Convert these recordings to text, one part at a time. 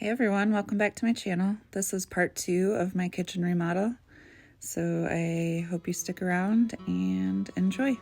Hey everyone, welcome back to my channel. This is part 2 of my kitchen remodel. So I hope you stick around and enjoy.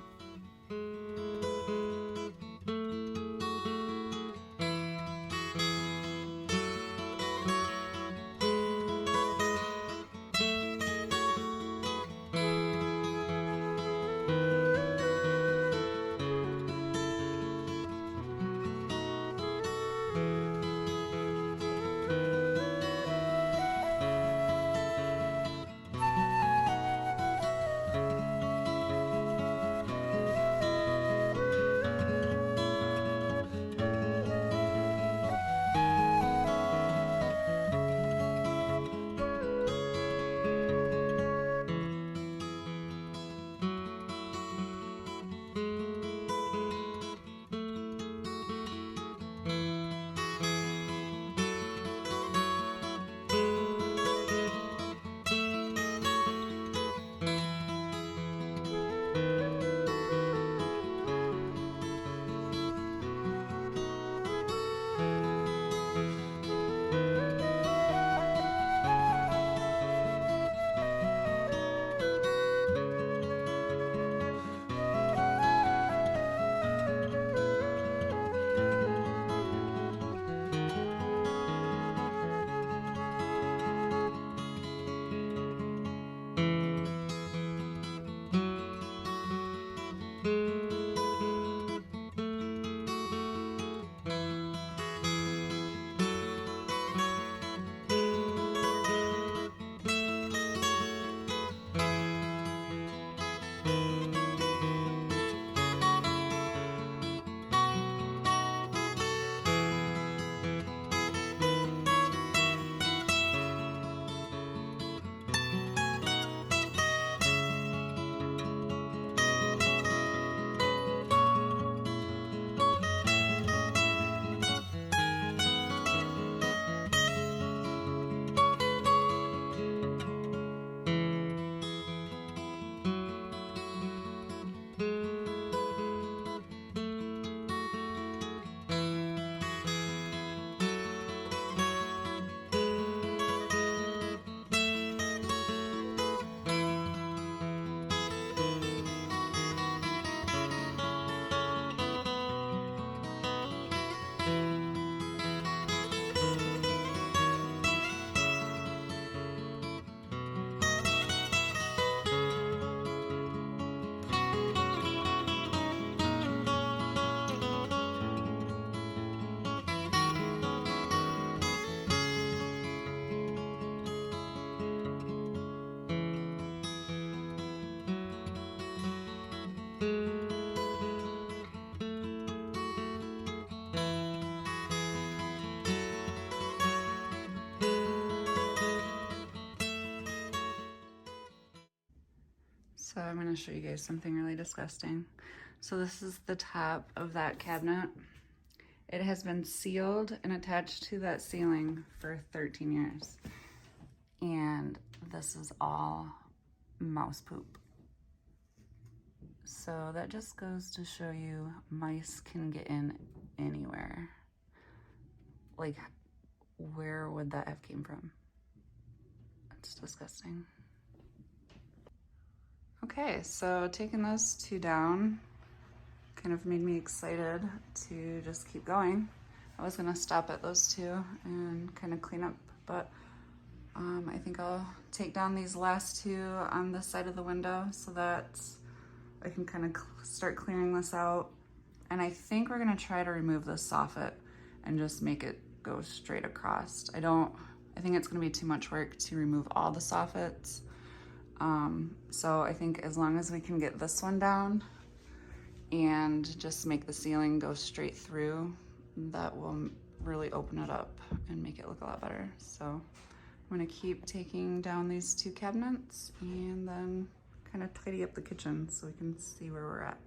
So I'm going to show you guys something really disgusting. So this is the top of that cabinet. It has been sealed and attached to that ceiling for 13 years. And this is all mouse poop. So that just goes to show you mice can get in anywhere. Like, where would that have came from? It's disgusting. Okay, so taking those two down kind of made me excited to just keep going. I was gonna stop at those two and kind of clean up, but I think I'll take down these last two on this side of the window so that I can kind of start clearing this out. And I think we're gonna try to remove this soffit and just make it go straight across. I think it's gonna be too much work to remove all the soffits. So I think as long as we can get this one down and just make the ceiling go straight through, that will really open it up and make it look a lot better. So I'm gonna keep taking down these two cabinets and then kind of tidy up the kitchen so we can see where we're at.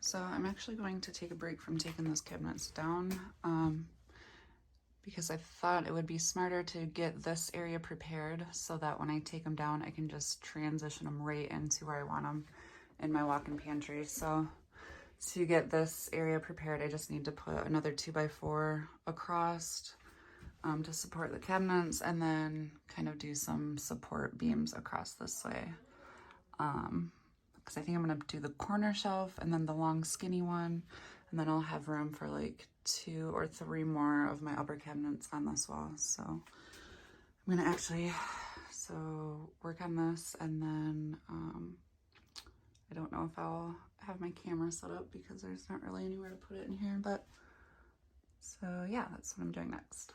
So I'm actually going to take a break from taking those cabinets down because I thought it would be smarter to get this area prepared so that when I take them down, I can just transition them right into where I want them in my walk-in pantry. So to get this area prepared, I just need to put another 2x4 across to support the cabinets, and then kind of do some support beams across this way. Because I think I'm gonna do the corner shelf and then the long skinny one, and then I'll have room for like 2 or 3 more of my upper cabinets on this wall. So I'm gonna actually work on this, and then I don't know if I'll have my camera set up because there's not really anywhere to put it in here, but so yeah, that's what I'm doing next.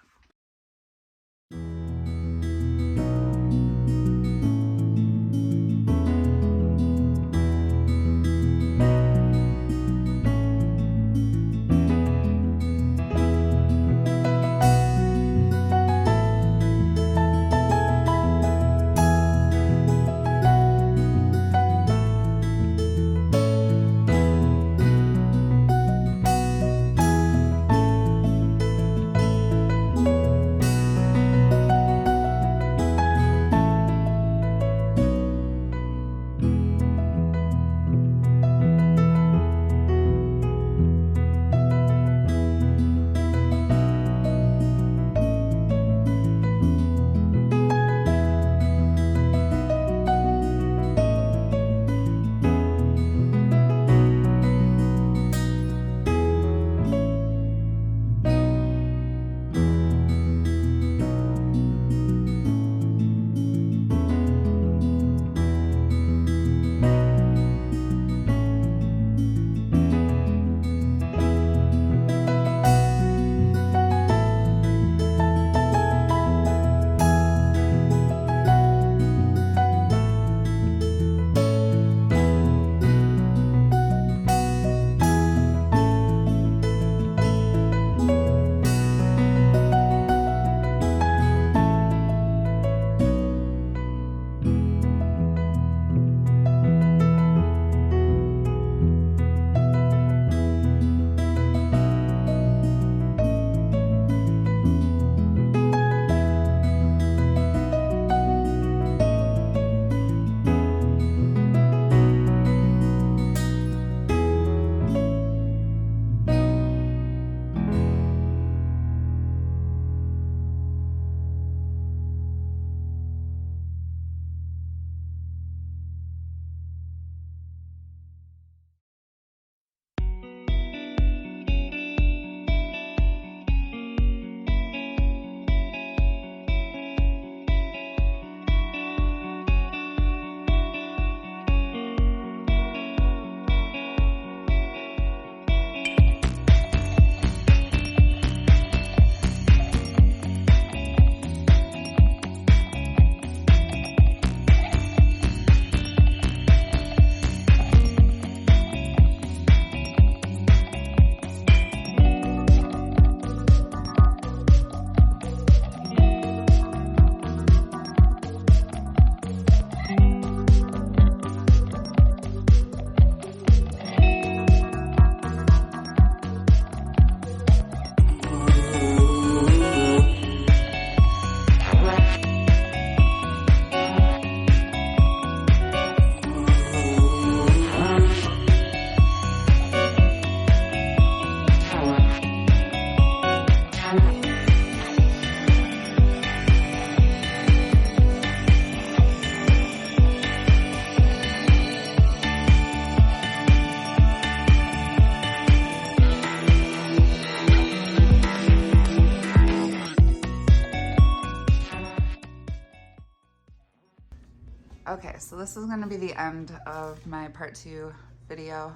Okay, so this is gonna be the end of my part 2 video.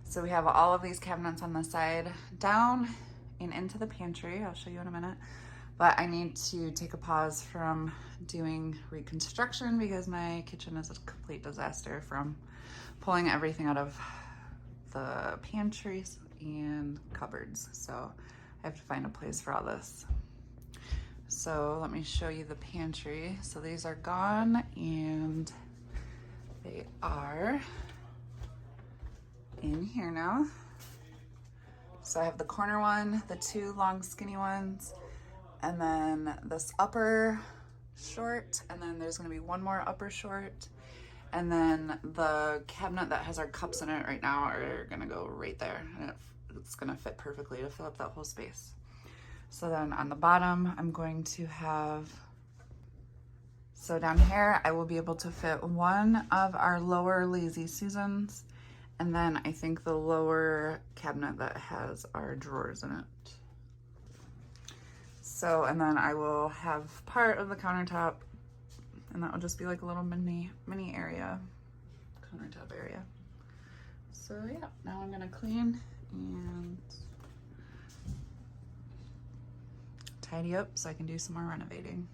So we have all of these cabinets on the side down and into the pantry. I'll show you in a minute. But I need to take a pause from doing reconstruction because my kitchen is a complete disaster from pulling everything out of the pantries and cupboards. So I have to find a place for all this. So let me show you the pantry. So these are gone and they are in here now. So I have the corner one, the 2 long skinny ones, and then this upper short, and then there's gonna be 1 more upper short, And then the cabinet that has our cups in it right now are gonna go right there, and it's gonna fit perfectly to fill up that whole space. So then on the bottom, I'm going to have, so down here, I will be able to fit one of our lower Lazy Susans, and then I think the lower cabinet that has our drawers in it. So, and then I will have part of the countertop, and that will just be like a little mini area, countertop area. So yeah, now I'm gonna clean and tidy up so I can do some more renovating.